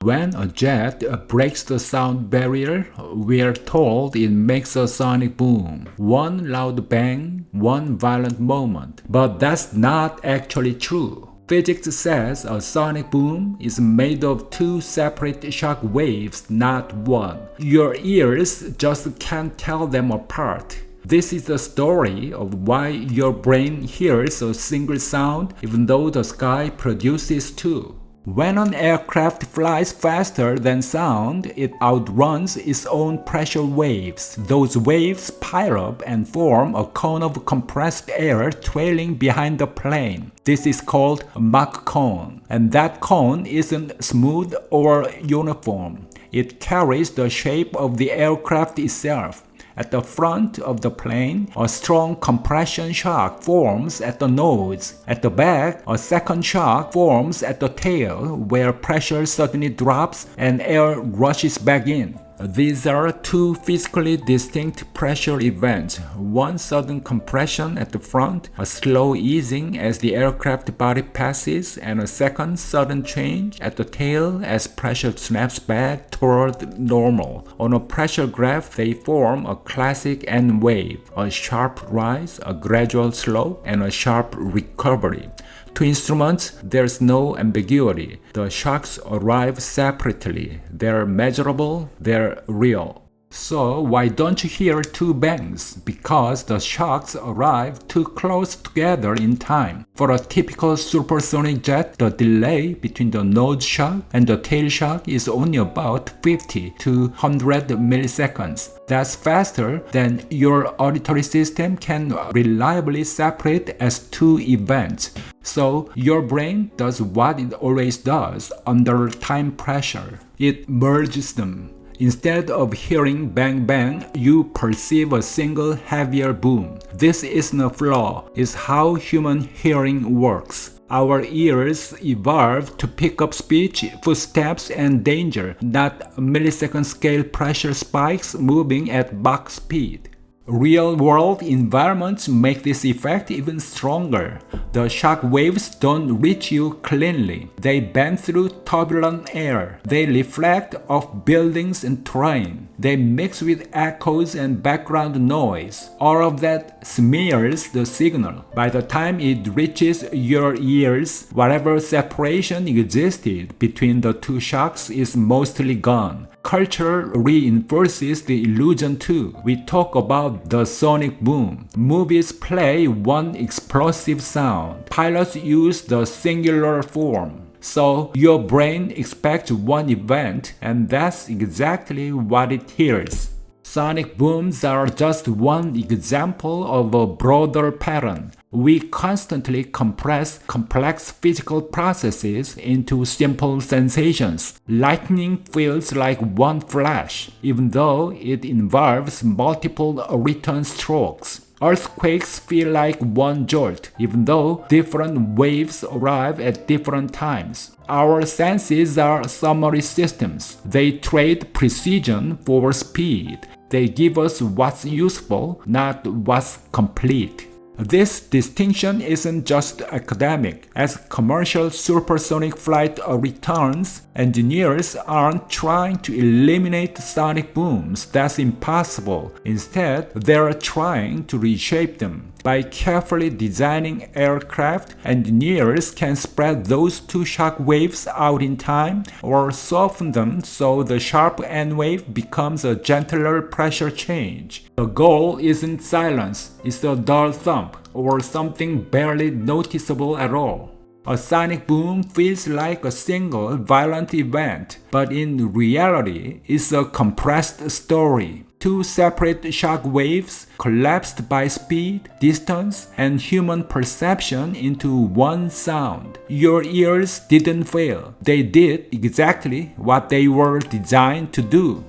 When a jet breaks the sound barrier, we're told it makes a sonic boom. One loud bang, one violent moment. But that's not actually true. Physics says a sonic boom is made of two separate shock waves, not one. Your ears just can't tell them apart. This is the story of why your brain hears a single sound even though the sky produces two. When an aircraft flies faster than sound, it outruns its own pressure waves. Those waves pile up and form a cone of compressed air trailing behind the plane. This is called a Mach cone, and that cone isn't smooth or uniform. It carries the shape of the aircraft itself. At the front of the plane, a strong compression shock forms at the nose. At the back, a second shock forms at the tail, where pressure suddenly drops and air rushes back in. These are two physically distinct pressure events. One sudden compression at the front, a slow easing as the aircraft body passes, and a second sudden change at the tail as pressure snaps back toward normal. On a pressure graph, they form a classic N wave, a sharp rise, a gradual slope, and a sharp recovery. To instruments, there's no ambiguity. The shocks arrive separately. They're measurable, they're real. So why don't you hear two bangs? Because the shocks arrive too close together in time. For a typical supersonic jet, the delay between the nose shock and the tail shock is only about 50 to 100 milliseconds. That's faster than your auditory system can reliably separate as two events. So your brain does what it always does under time pressure. It merges them. Instead of hearing bang bang, you perceive a single heavier boom. This isn't a flaw, it's how human hearing works. Our ears evolved to pick up speech, footsteps, and danger, not millisecond scale pressure spikes moving at Mach speed. Real-world environments make this effect even stronger. The shock waves don't reach you cleanly. They bend through turbulent air. They reflect off buildings and terrain. They mix with echoes and background noise. All of that smears the signal. By the time it reaches your ears, whatever separation existed between the two shocks is mostly gone. Culture reinforces the illusion too. We talk about the sonic boom. Movies play one explosive sound. Pilots use the singular form. So your brain expects one event, and that's exactly what it hears. Sonic booms are just one example of a broader pattern. We constantly compress complex physical processes into simple sensations. Lightning feels like one flash, even though it involves multiple return strokes. Earthquakes feel like one jolt, even though different waves arrive at different times. Our senses are summary systems. They trade precision for speed. They give us what's useful, not what's complete. This distinction isn't just academic. As commercial supersonic flight returns, engineers aren't trying to eliminate sonic booms. That's impossible. Instead, they're trying to reshape them. By carefully designing aircraft, engineers can spread those two shock waves out in time or soften them so the sharp N wave becomes a gentler pressure change. The goal isn't silence, it's a dull thump or something barely noticeable at all. A sonic boom feels like a single violent event, but in reality, it's a compressed story. Two separate shock waves collapsed by speed, distance, and human perception into one sound. Your ears didn't fail. They did exactly what they were designed to do.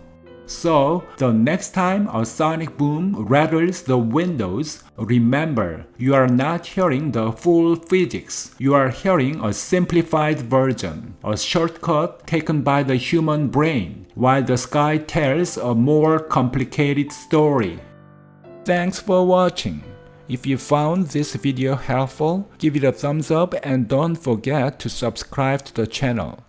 So, the next time a sonic boom rattles the windows, remember, you are not hearing the full physics. You are hearing a simplified version, a shortcut taken by the human brain, while the sky tells a more complicated story. Thanks for watching. If you found this video helpful, give it a thumbs up and don't forget to subscribe to the channel.